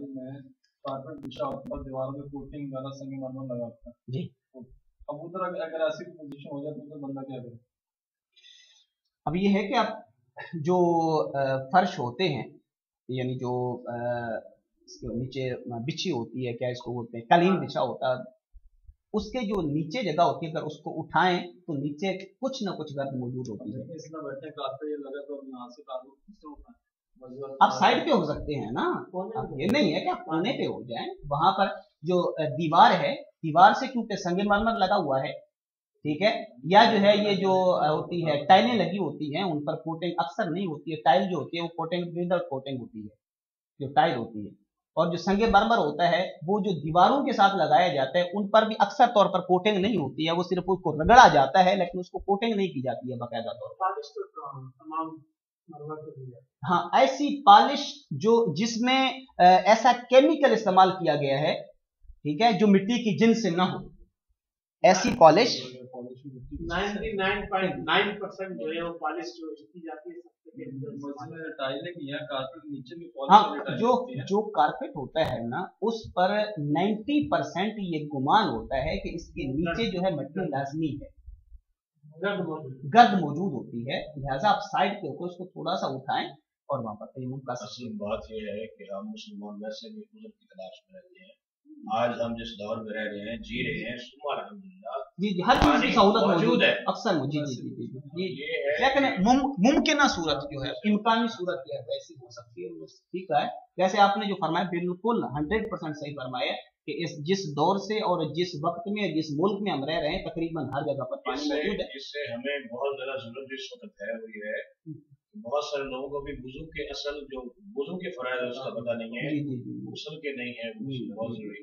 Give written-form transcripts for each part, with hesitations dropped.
में कारपेट बिछा होता है, दीवारों पे कोटिंग वाला संगमरमर लगा होता है जी। अब उधर अगर ऐसी पोजीशन हो जाए तो बंदा क्या करे? अब ये है कि आप जो फर्श होते हैं, यानी जो इसके नीचे बिछी होती है, क्या इसको बोलते हैं, कालीन बिछा होता है, उसके जो नीचे जगह होती है, अगर उसको उठाएं तो नीचे कुछ ना कुछ गर्द मौजूद होती है। इसमें बैठे कारपेट ये लगा तो यहाँ से आप साइड पे हो सकते हैं ना, अब ये नहीं है कि आप कोने पे हो जाएं, वहां पर जो दीवार है, दीवार से क्योंकि संगमरमर लगा हुआ है, ठीक है, या जो है ये जो होती है टाइलें लगी होती हैं, उन पर कोटिंग अक्सर नहीं होती है, टाइल जो होती है वो कोटिंग विदाउट कोटिंग होती है, जो टाइल होती है, और जो संगमरमर होता है वो जो दीवारों के साथ लगाया जाता है उन पर भी अक्सर तौर पर कोटिंग नहीं होती है, वो सिर्फ उसको रगड़ा जाता है, लेकिन उसको कोटिंग नहीं की जाती है बाकायदा तौर पर। हाँ, ऐसी पॉलिश जो जिसमें ऐसा केमिकल इस्तेमाल किया गया है, ठीक है, जो मिट्टी की जिन से ना हो, ऐसी पॉलिश 99.9% जो है वो पॉलिश जो की जाती है हाँ, जो कारपेट होता है ना, उस पर 90% ये गुमान होता है कि इसके नीचे जो है मिट्टी लाजमी है, गर्द मौजूद होती है, लिहाजा आप साइड के ऊपर उसको थोड़ा सा उठाएं और वहां पर तयम्मुम कर सकते हैं। बात यह है कि हम मुसलमान वैसे भी उज़्र की तलाश में रहते हैं। आज हम जिस दौर में रह रहे हैं, जी रहे हैं, सुबह अल्हम्दुलिल्लाह जी, हर चीज की सहूलत मौजूद है अक्सर। जी जी जी जी जी, लेकिन मुमकिन सूरत जो है, इम्कानी सूरत जो है वैसी हो सकती है, ठीक है। वैसे आपने जो फरमाया बिल्कुल 100% सही फरमाया कि इस जिस दौर से और जिस वक्त में, जिस मुल्क में हम रह रहे हैं, तकरीबन हर जगह पर पानी मौजूद है। इससे हमें बहुत ज्यादा जरूरत इस वक्त है, वो ये है बहुत सारे लोगों को भी वुजू के असल जो वुजू के फराइज है उसका पता नहीं है, गुस्ल के नहीं है, बहुत जरूरी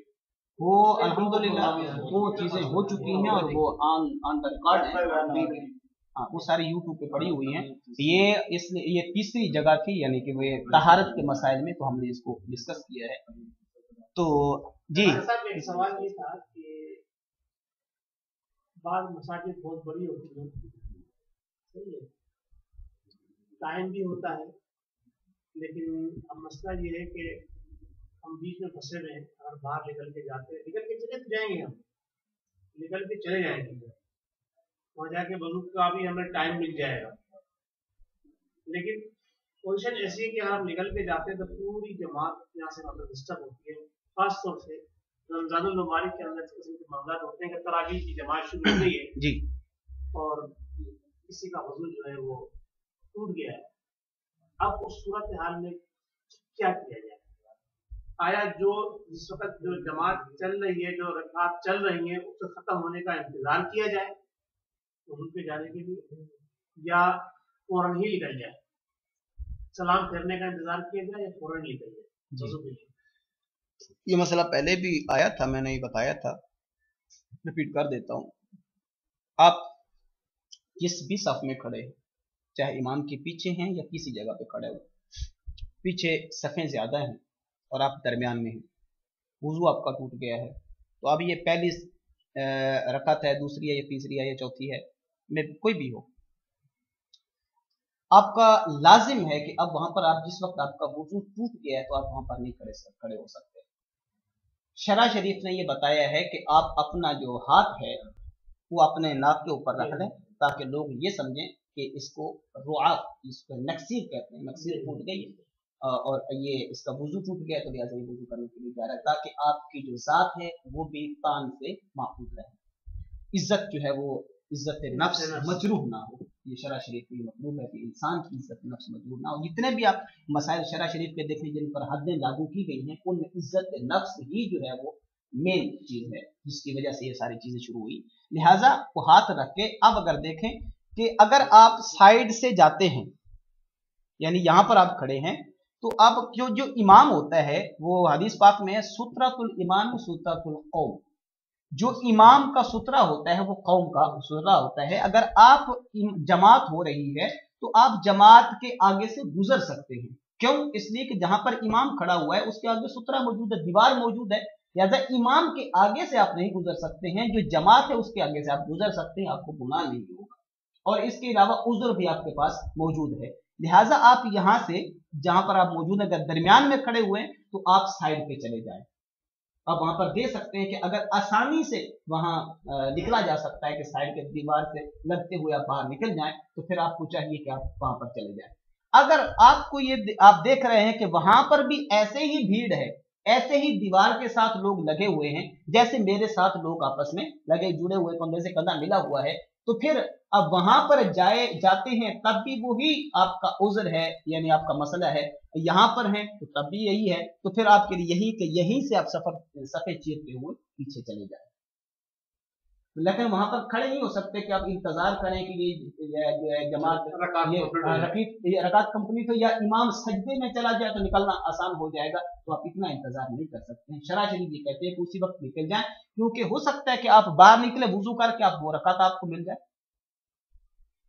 वो अल्हम्दुलिल्लाह वो चीजें हो चुकी हैं और वो ऑन द रिकॉर्ड है, हाँ, वो सारी यूट्यूब पे पड़ी हुई हैं। ये तीसरी जगह थी, यानी कि वो तहारत के मसाइल में, तो हमने इसको डिस्कस किया है। तो जी, सवाल ये था कि बाद मसाजिद बहुत बड़ी होती है, सही है, टाइम भी होता है, लेकिन अब मसला ये है कि हम बीच में फंसे हुए हैं। अगर बाहर निकल के जाते हैं, निकल के चले जाएंगे, हम निकल के चले जाएंगे, वहाँ जाके वज़ू का भी हमें टाइम मिल जाएगा, लेकिन पोजीशन ऐसी है कि अगर हम निकल के जाते हैं तो पूरी जमात यहाँ से मतलब डिस्टर्ब होती है। खास तौर से रमजानुल मुबारक के अंदर किस्म के मामला होते हैं कि तरावी की जमात शुरू हो गई है जी, और किसी का वज़ू जो है वो टूट गया है। अब उस सूरत हाल में क्या किया जाए? आया जो जिस वक्त जो जमात चल रही है, जो रकात चल रही है, उससे खत्म होने का इंतजार किया जाए वज़ू पे जाने के लिए, या फौरन ही निकल जाए, सलाम फेरने का इंतजार किया जाए या फौरन निकल जाए? ये मसला पहले भी आया था, मैंने ही बताया था, रिपीट कर देता हूँ। आप जिस भी सफ में खड़े हैं, चाहे इमाम के पीछे हैं या किसी जगह पे खड़े हो, पीछे सफ़ें ज़्यादा हैं और आप दरमियान में हैं, वुज़ू आपका टूट गया है, तो अब ये पहली रकात है, दूसरी है या तीसरी है या चौथी है, में कोई भी हो, आपका लाजिम है कि अब वहां पर आप जिस वक्त आपका वुज़ू टूट गया है तो आप वहां पर नहीं खड़े हो सकते। शरा शरीफ ने ये बताया है कि आप अपना जो हाथ है वो अपने नाक के ऊपर रख लें, ताकि लोग ये समझें कि इसको रुआ, इसको नक्सीर कहते हैं, नक्सीर टूट गई और ये इसका वुज़ू टूट गया, तो लिहाजा ये वुज़ू करने के लिए जा रहा है, ताकि आपकी जो ज़ात है वो भी तान से महफूज रहे, इज्जत जो है वो इज्जत नफ्स मजरूह ना हो। ये शरा शरीफ की मतलब है कि इंसान की इज्जत नफ्स मजरूह ना हो। जितने भी आप मसाइल शरा शरीफ के देखें जिन पर हदें लागू की गई हैं, उनमें इज्जत नफ्स ही जो है वो मेन चीज है, जिसकी वजह से ये सारी चीजें शुरू हुई। लिहाजा वो हाथ रख के, अब अगर देखें कि अगर आप साइड से जाते हैं, यानी यहां पर आप खड़े हैं, तो अब जो इमाम होता है वो हदीस पाक में है, सुतरतुल इमाम सुतरतुल कौम, जो इमाम का सुतरा होता है वो कौम का सुतरा होता है। अगर आप जमात हो रही है तो आप जमात के आगे से गुजर सकते हैं, क्यों? इसलिए कि जहां पर इमाम खड़ा हुआ है उसके आगे सुतरा मौजूद है, दीवार मौजूद है, लिहाजा इमाम के आगे से आप नहीं गुजर सकते हैं, जो जमात है उसके आगे से आप गुजर सकते हैं, आपको गुनाह नहीं होगा, और इसके अलावा उज़्र भी आपके पास मौजूद है। लिहाजा आप यहां से जहां पर आप मौजूद है, अगर दरमियान में खड़े हुए हैं तो आप साइड पे चले जाएं। आप वहां पर दे सकते हैं कि अगर आसानी से वहां निकला जा सकता है कि साइड के दीवार से लगते हुए आप बाहर निकल जाएं, तो फिर आपको चाहिए कि आप वहां पर चले जाएं। अगर आपको ये आप देख रहे हैं कि वहां पर भी ऐसे ही भीड़ है, ऐसे ही दीवार के साथ लोग लगे हुए हैं जैसे मेरे साथ लोग आपस में लगे जुड़े हुए कंधे से कंधा मिला हुआ है, तो फिर अब वहां पर जाते हैं तब भी वही आपका उज़्र है, यानी आपका मसला है। यहां पर है तो तब भी यही है, तो फिर आपके लिए यहीं से आप सफे चीरते हुए पीछे चले जाए। लेकिन वहां पर खड़े नहीं हो सकते कि आप इंतजार करें कि ये जमात रकात कंप्लीट हो या इमाम सजदे में चला जाए तो निकलना आसान हो जाएगा, तो आप इतना इंतजार नहीं कर सकते हैं। शरा शरीफ ये कहते हैं कि उसी वक्त निकल जाए, क्योंकि हो सकता है कि आप बाहर निकले वुजू करके आप वो रकात आपको मिल जाए।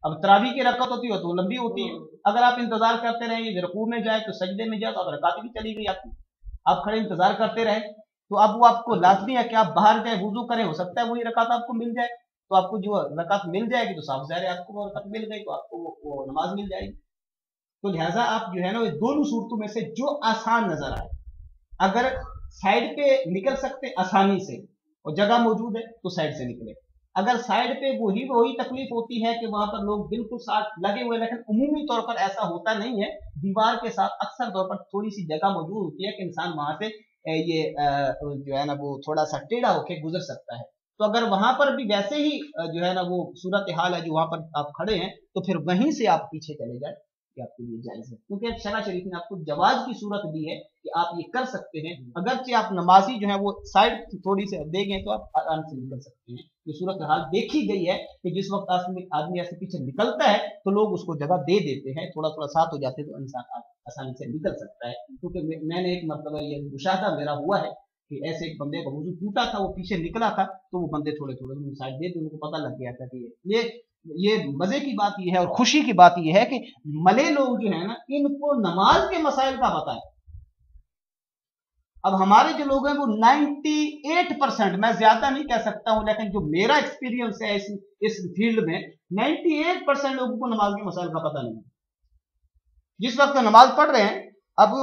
अब तरावी की रकात होती है तो वो लंबी होती है, अगर आप इंतजार करते रहेंगे रुकू में जाए तो सजदे में जाए तो आप रकात भी चली गई आपकी, आप खड़े इंतजार करते रहे तो अब वो आपको लाजमी है कि आप बाहर जाए वुजू करें, हो सकता है वही रकात आपको मिल जाए, तो आपको जो रकात मिल जाएगी तो साफ ज़ाहिर है आपको वो रकात मिल गई तो आपको वो नमाज मिल जाएगी। तो लिहाजा आप जो है ना दोनों सूरतों में से जो आसान नजर आए, अगर साइड पे निकल सकते आसानी से और जगह मौजूद है तो साइड से निकले, अगर साइड पे वही तकलीफ होती है कि वहां पर लोग बिल्कुल साथ लगे हुए, लेकिन उमूमी तौर पर ऐसा होता नहीं है, दीवार के साथ अक्सर तौर पर थोड़ी सी जगह मौजूद होती है कि इंसान वहां से ये जो है ना वो थोड़ा सा टेढ़ा होके गुजर सकता है। तो अगर वहां पर भी वैसे ही जो है ना वो सूरत हाल है जो वहां पर आप खड़े हैं, तो फिर वहीं से आप पीछे चले जाए, कि आपके लिए जायज है, क्योंकि शरा शरीफ ने आपको जवाज की सूरत दी है कि आप ये कर सकते हैं। अगरचे आप नमाजी जो है वो साइड थोड़ी से देंगे तो आप आराम से निकल सकते हैं। ये सूरत हाल देखी गई है कि जिस वक्त आदमी ऐसे पीछे निकलता है तो लोग उसको जगह दे देते हैं, थोड़ा थोड़ा साथ हो जाते हैं तो इंसान आसानी से निकल सकता है। क्योंकि मैंने एक मरतबा ये मुशाहदा मेरा हुआ है कि ऐसे एक बंदे का वुजू टूटा था, वो पीछे निकला था तो वो बंदे थोड़े थोड़े साइड दे, उनको पता लग गया था कि ये मजे की बात यह है और खुशी की बात यह है कि मले लोग जो है ना इनको नमाज के मसाइल का पता है। अब हमारे जो लोग हैं वो 98%, मैं ज्यादा नहीं कह सकता हूं लेकिन जो मेरा एक्सपीरियंस है इस फील्ड में 98% लोगों को नमाज के मसाइल का पता नहीं है। जिस वक्त नमाज पढ़ रहे हैं, अब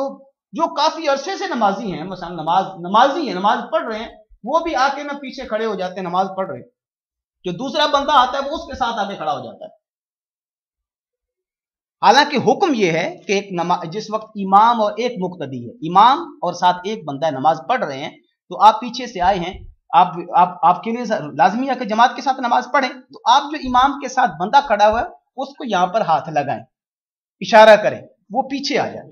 जो काफी अरसे से नमाजी हैं, मसलन नमाजी है, नमाज पढ़ रहे हैं, वो भी आके ना पीछे खड़े हो जाते हैं, नमाज पढ़ रहे हैं, जो दूसरा बंदा आता है वो उसके साथ आके खड़ा हो जाता है। हालांकि हुक्म यह है कि एक जिस वक्त इमाम और एक मुक्तदी है, इमाम और साथ एक बंदा नमाज पढ़ रहे हैं, तो आप पीछे से आए हैं, आपके लिए लाजमी है कि जमात के साथ नमाज पढ़ें, तो आप जो इमाम के साथ बंदा खड़ा हुआ है उसको यहां पर हाथ लगाएं, इशारा करें, वो पीछे आ जाए।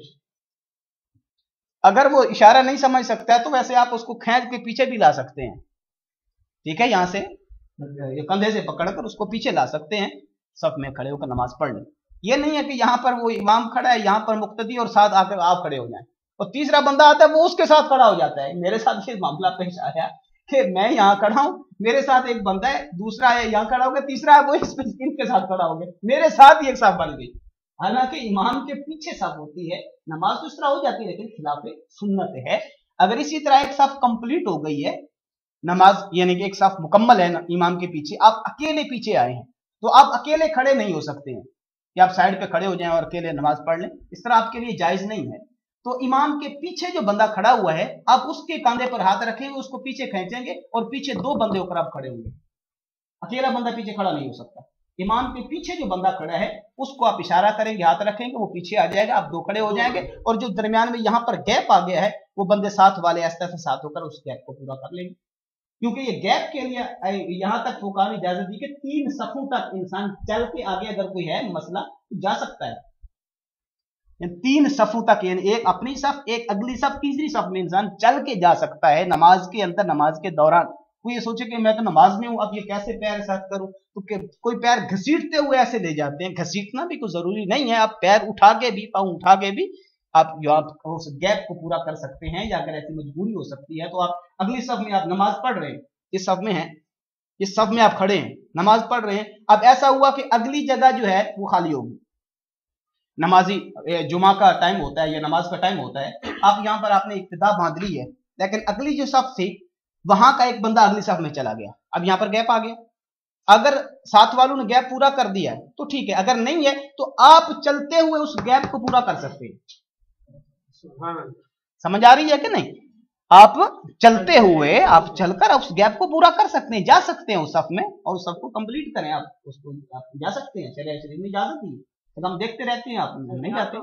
अगर वो इशारा नहीं समझ सकता है तो वैसे आप उसको खींच के पीछे भी ला सकते हैं, ठीक है, यहां से कंधे से पकड़कर उसको पीछे ला सकते हैं, सफ में खड़े होकर नमाज पढ़ लें। ये नहीं है कि यहां पर वो इमाम खड़ा है, यहां पर मुक्तदी और साथ आकर आप खड़े हो जाएं और तीसरा बंदा आता है वो उसके साथ खड़ा हो जाता है। मेरे साथ ये मामला पेश आया कि मैं यहां खड़ा हूं, मेरे साथ एक बंदा है, दूसरा है यहां खड़ा हो गया, तीसरा है वो इनके साथ खड़ा हो गया, मेरे साथ ही एक साथ बन गई। हालांकि इमाम के पीछे साफ होती है, नमाज तो इस तरह हो जाती है लेकिन खिलाफ सुन्नत है। अगर इसी तरह एक साफ कंप्लीट हो गई है नमाज, यानी कि एक साफ मुकम्मल है इमाम के पीछे, आप अकेले पीछे आए हैं तो आप अकेले खड़े नहीं हो सकते हैं कि आप साइड पे खड़े हो जाएं और अकेले नमाज पढ़ लें, इस तरह आपके लिए जायज नहीं है। तो इमाम के पीछे जो बंदा खड़ा हुआ है आप उसके कंधे पर हाथ रखेंगे, उसको पीछे खींचेंगे और पीछे दो बंदे ऊपर आप खड़े होंगे, अकेला बंदा पीछे खड़ा नहीं हो सकता। इमाम के पीछे जो बंदा खड़ा है उसको आप इशारा करेंगे, हाथ रखेंगे, वो पीछे आ जाएगा, आप दो खड़े हो जाएंगे और जो दरमियान में यहां पर गैप आ गया है वो बंदे साथ वाले ऐसे से साथ होकर उस गैप को पूरा कर लेंगे। क्योंकि ये गैप के लिए यहां तक फुकाहा ने इजाजत दी कि 3 सफों तक इंसान चल के आगे अगर कोई है मसला तो जा सकता है। 3 सफों तक, यानी एक अपनी सफ, एक अगली सफ, तीसरी सफ में इंसान चल के जा सकता है नमाज के अंदर, नमाज के दौरान। कोई ये सोचे कि मैं तो नमाज में हूं, अब ये कैसे पैर साथ करूं, तो कोई पैर घसीटते हुए ऐसे ले जाते हैं। घसीटना भी कोई जरूरी नहीं है, आप पैर उठा के भी, पाँव उठा के भी आप उस गैप को पूरा कर सकते हैं, या अगर ऐसी मजबूरी हो सकती है तो आप अगली सफ में आप नमाज पढ़ रहे हैं, इस सफ में है, इस सफ में आप खड़े हैं, नमाज पढ़ रहे हैं, अब ऐसा हुआ कि अगली जगह जो है वो खाली होगी, नमाजी जुमा का टाइम होता है या नमाज का टाइम होता है, आप यहां पर आपने इब्तिदा बांध ली है, लेकिन अगली जो सफ थी वहां का एक बंदा अगली सफ में चला गया, अब यहां पर गैप आ गया। अगर साथ वालों ने गैप पूरा कर दिया है तो ठीक है, अगर नहीं है तो आप चलते हुए उस गैप को पूरा कर सकते हैं। समझ आ रही है कि नहीं? आप चलते हुए आप चलकर उस गैप को पूरा कर सकते हैं, जा सकते हैं उस सफ में और उस सफ को कंप्लीट करें। आप उसको आप जा सकते हैं, शरीर में इजाजत ही, तो हम देखते रहते हैं, आप नहीं जाते,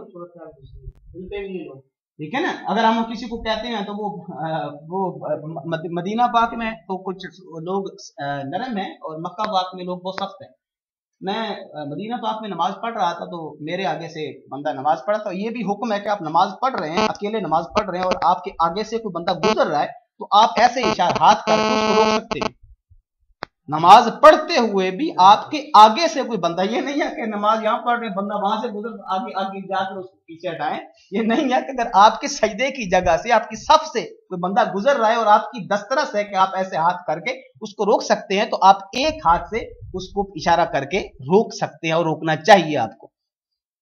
ठीक है ना। अगर हम किसी को कहते हैं तो वो मदीना पाक में तो कुछ लोग नरम है और मक्का पाक में लोग बहुत सख्त है। मैं मदीना पाक में नमाज पढ़ रहा था तो मेरे आगे से बंदा नमाज पढ़ा, तो ये भी हुक्म है कि आप नमाज पढ़ रहे हैं, अकेले नमाज पढ़ रहे हैं और आपके आगे से कोई बंदा गुजर रहा है तो आप ऐसे इशारा हाथ करके उसको रोक सकते हैं। नमाज पढ़ते हुए भी आपके आगे से कोई बंदा, ये नहीं है कि नमाज यहाँ पढ़ रहे बंदा वहां से गुजर आगे आगे जाकर उसको पीछे हटाएं, ये नहीं है कि अगर आपके सजदे की जगह से आपकी सफ से कोई बंदा गुजर रहा है और आपकी दस्तरस है कि आप ऐसे हाथ करके उसको रोक सकते हैं, तो आप एक हाथ से उसको इशारा करके रोक सकते हैं और रोकना चाहिए आपको।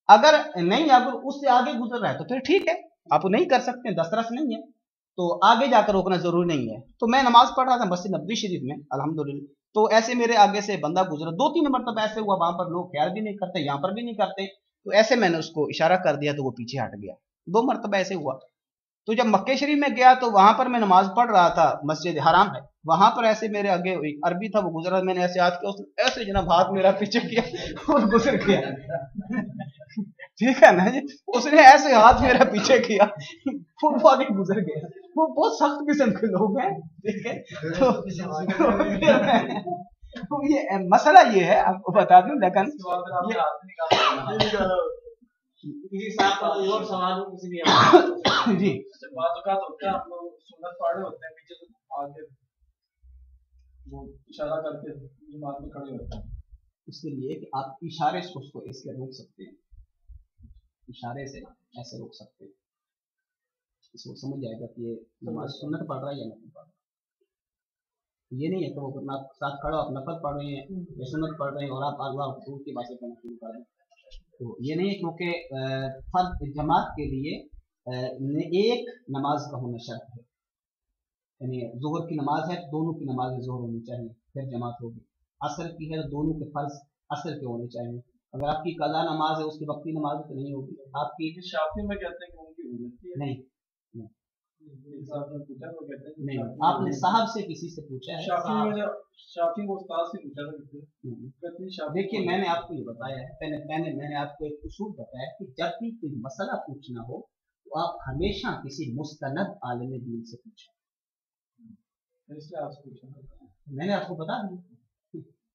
अगर नहीं, अगर उससे आगे गुजर रहा है तो फिर ठीक है, आप नहीं कर सकते हैं, दस्तरस नहीं है तो आगे जाकर रोकना जरूरी नहीं है। तो मैं नमाज पढ़ रहा था मस्जिद नबवी शरीफ में अल्हम्दुलिल्लाह, तो ऐसे मेरे आगे से बंदा गुजरा, 2-3 मरतबा ऐसे हुआ, वहां पर लोग ख्याल भी नहीं करते, यहाँ पर भी नहीं करते, तो ऐसे मैंने उसको इशारा कर दिया तो वो पीछे हट गया। 2 मरतबा ऐसे हुआ। तो जब मक्के शरीफ में गया तो वहां पर मैं नमाज पढ़ रहा था, मस्जिद हराम है, वहां पर ऐसे मेरे आगे एक अरबी था, वो गुजरा, मैंने ऐसे हाथ किया, उसने ऐसे जनाब हाथ मेरा पीछे किया और गुजर गया। ठीक है ना जी, उसने ऐसे हाथ मेरा पीछे किया, वो आगे गुजर गया। वो बहुत सख्त किस्म के लोग हैं, ठीक है। तो ये मसला ये है, आपको बता दूं, लेकिन किसी साहब का कोई और सवाल हो किसी भी जी बात होता है, आप लोग सुन्नत पढ़े होते हैं, पीछे से आगे वो इशारा करके जमात में खड़े होते हैं, इसके लिए कि आप इशारे से उसको इसके रोक सकते हैं, इशारे से ऐसे रोक सकते हैं, इसको समझ जाएगा कि ये नमाज सुन्नत पढ़ रहा है या नहीं पढ़ रहा। ये नहीं है कि वो साथ खड़ो आप नफल पढ़ रहे हैं या सुन्नत पढ़ रहे हैं और आप अल्लाह रसूल की बातें करना शुरू कर रहे हैं, तो ये नहीं है, क्योंकि फर्द जमात के लिए एक नमाज का होना शर्त है। यानी जोहर की नमाज है, दोनों की नमाज जोहर होनी चाहिए, फिर जमात होगी। असर की है तो दोनों के फर्ज असर के होने चाहिए। अगर आपकी कज़ा नमाज है, उसकी वक्ती नमाज तो नहीं होगी आपकी। शाफी में कहते हैं कि उनकी हो जाती है, नहीं पूछा तो कहते हैं नहीं, आपने साहब से किसी से पूछा है? शाफी को उस्ताद से पूछा था। देखिए, मैंने आपको ये बताया है, मैंने आपको एक उसूल बताया कि जब भी कोई मसला पूछना हो तो आप हमेशा किसी मुस्तनद आलिम दीन से पूछें। मैंने आपको बता दिया,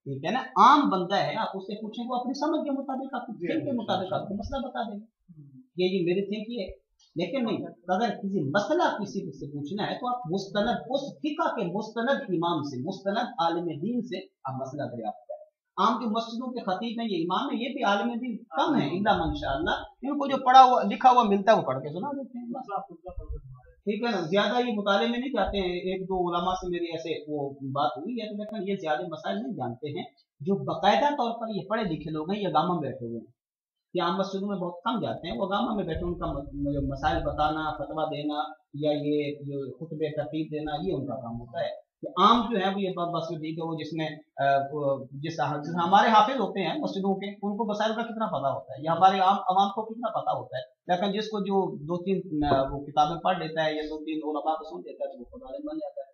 ठीक है ना। आम बंदा है, आप उससे पूछें, वो अपनी समझ के मुताबिक, आपकी थिंक के मुताबिक आपको मसला बता देगा, ये मेरी थिंक ये। लेकिन नहीं, अगर किसी मसला किसी से पूछना है तो आप मुस्तनद, उस फिका के मुस्तनद इमाम से, मुस्तनद आलिम दीन से आप मसला दरियाफ्त करें। आम जो मस्जिदों के खतीब हैं, ये इमाम है, ये भी आलिम दीन कम है, इल्ला माशाअल्लाह, इनको जो पढ़ा हुआ लिखा हुआ मिलता है वो पढ़ के सुना देते हैं, ठीक है ना। ज्यादा ये मुताले में नहीं जाते हैं। 1-2 उलमा से मेरी ऐसे वो बात हुई है, तो लेकिन ये ज्यादा मसाइल नहीं जानते हैं। जो बाकायदा तौर पर ये पढ़े लिखे लोग हैं, ये गामा में बैठे हुए हैं, कि आम मस्जिदों में बहुत कम जाते हैं, वो गामा में बैठे, उनका मसाइल बताना, फतवा देना या ये जो खुतबे तरतीब देना, ये उनका काम होता है। तो आम जो है वो ये बस ठीक है, वो जिसमें जिस हमारे हाफिज होते हैं मस्जिदों के, उनको मसाइल का कितना पता होता है, या हमारे आम आवाम को कितना पता होता है। लेकिन जिसको जो 2-3 वो किताबें पढ़ लेता है या 2-3 उलमा को सुन लेता है तो वो खुद आलिम बन जाता है।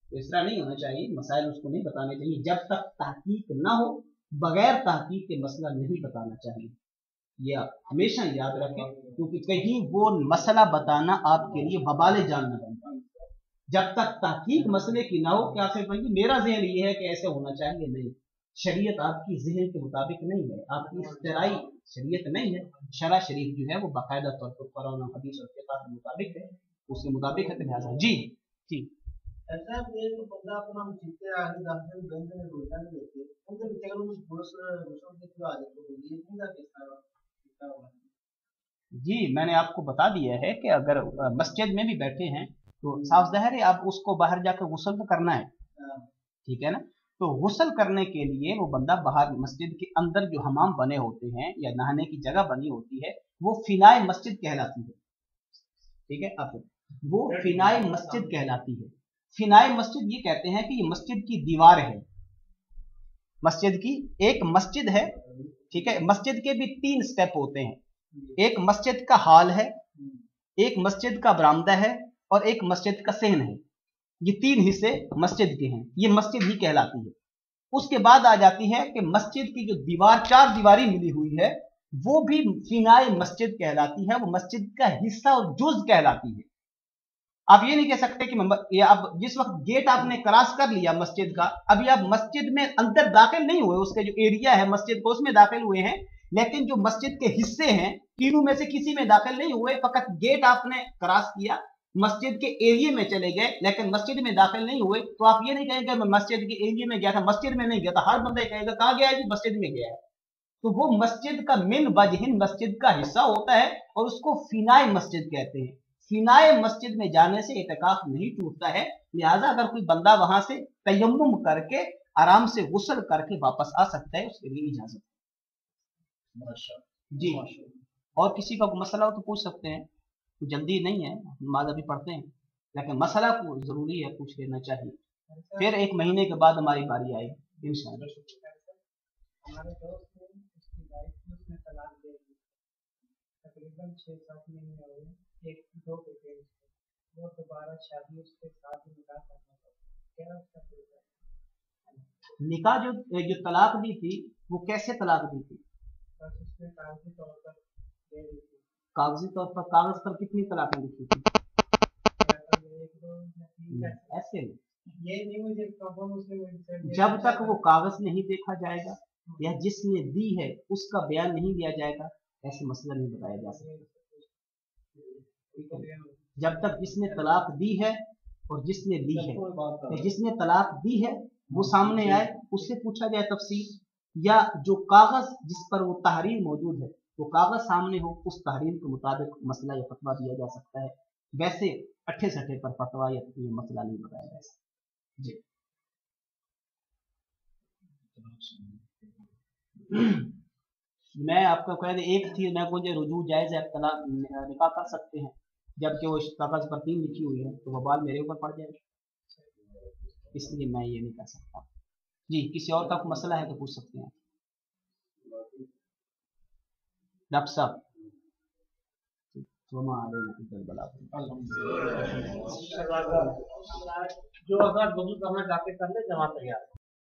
तो इस तरह नहीं होना चाहिए, मसाइल उसको नहीं बताने चाहिए जब तक तहकीक ना हो, बगैर तहकीक के मसला नहीं बताना चाहिए, ये आप हमेशा याद रखें, क्योंकि कहीं वो मसला बताना आपके लिए वबाले जान न बनता। जब तक तहकीक मसले की ना हो, क्या सिर्फ मेरा जहन ये है कि ऐसे होना चाहिए, नहीं, शरीयत आपकी जहन के मुताबिक नहीं है, आपकी इख्तिराई शरीयत नहीं है। शरा शरीफ जो है वो बाकायदा तौर पर कुरान और हदीस और फिक़ह के मुताबिक है, उसके मुताबिक है। लिहाजा जी जी ऐसा है तो बंदा अपना जीते आगे जाते हैं, गंद में रोटा नहीं लेते, उनके बेचारे को थोड़ा मुश्किल के थ्रू आ जाते हैं, ये नहीं था किस्सा। जी, मैंने आपको बता दिया है कि अगर मस्जिद में भी बैठे हैं तो साफ ज़ाहिर है आप उसको बाहर जाकर गुस्ल तो करना है, ठीक है ना। तो गुस्ल करने के लिए वो बंदा बाहर मस्जिद के अंदर जो हमाम बने होते हैं या नहाने की जगह बनी होती है, वो फिनाए मस्जिद कहलाती है, ठीक है। अब वो फिनाए मस्जिद कहलाती है। फिनाए मस्जिद ये कहते हैं कि ये मस्जिद की दीवार है, मस्जिद की एक मस्जिद है, ठीक है। मस्जिद के भी 3 स्टेप होते हैं। एक मस्जिद का हाल है, एक मस्जिद का बरामदा है और एक मस्जिद का सहन है। ये तीन हिस्से मस्जिद के हैं, ये मस्जिद ही कहलाती है। उसके बाद आ जाती है कि मस्जिद की जो दीवार, चार दीवारी मिली हुई है, वो भी फिनाए मस्जिद कहलाती है, वो मस्जिद का हिस्सा और जुज कहलाती है। आप ये नहीं कह सकते कि अब जिस वक्त गेट आपने क्रॉस कर लिया मस्जिद का, अभी आप मस्जिद में अंदर दाखिल नहीं हुए, उसके जो एरिया है मस्जिद को उसमें दाखिल हुए हैं, लेकिन जो मस्जिद के हिस्से हैं तीनों में से किसी में दाखिल नहीं हुए, फकत गेट आपने क्रॉस किया, मस्जिद के एरिया में चले गए, लेकिन मस्जिद में दाखिल नहीं हुए। तो आप ये नहीं कहेंगे मैं मस्जिद के एरिया में गया था, मस्जिद में नहीं गया था। हर बंदा कहेगा कहाँ गया है जी, मस्जिद में गया है। तो वो मस्जिद का मिन वजहिन मस्जिद का हिस्सा होता है और उसको फिनाए मस्जिद कहते हैं। फिनाए मस्जिद में जाने से इतिकाफ नहीं टूटता है, लिहाजा अगर कोई बंदा वहां से तयम्मुम करके आराम से गुस्ल करके वापस आ सकता है, उसके लिए इजाजत है जी। और किसी का मसला हो तो पूछ सकते हैं, जल्दी नहीं है, नमाज अभी पढ़ते हैं, लेकिन मसला को जरूरी है पूछ लेना चाहिए। फिर 1 महीने के बाद हमारी बारी आएगी इंशाअल्लाह। हमारे दोस्त ने उसकी वाइफ ने उसने तलाक दे दी, तकरीबन 6-7 महीने हो गए, 1-2 बेटे उसके, वो दोबारा शादी उसके साथ निकाह करना चाहता, क्या उसका तरीका? निकाह जो तलाक दी थी वो कैसे तलाक दी थी? बस उसने कागजी तौर पर दे दी थी। कागजी तौर पर, कागज पर कितनी तलाकें लिखी थी? 1-2 या 3 ऐसे नहीं, ये नहीं मुझे प्रॉब्लम, उसने जब तक वो कागज नहीं देखा जाएगा या जिसने दी है उसका बयान नहीं दिया जाएगा, ऐसे मसला नहीं बताया जा सकता। ठीक है, जब तक जिसने तलाक दी है और जिसने ली है, या जिसने तलाक दी है वो सामने आए, उससे पूछा जाए तफसील, या जो कागज जिस पर वो तहरीर मौजूद है वो कागज सामने हो, उस तहरीर के मुताबिक मसला या फतवा दिया जा सकता है। वैसे अट्ठे सट्ठे पर फतवा या ये मसला नहीं बताया जा सकता जी। मैं आपको कह दे, एक थी मैं मुझे रुजू जायज है, तलाक निकाह कर सकते हैं, जबकि वो कागज पर 3 लिखी हुई है, तो वबाल मेरे ऊपर पड़ जाएगा, इसलिए मैं ये नहीं कर सकता जी। किसी और का मसला है तो पूछ सकते हैं डॉक्टर साहब। जो अगर वजू करना चाहते कर ले, जमा तैयार।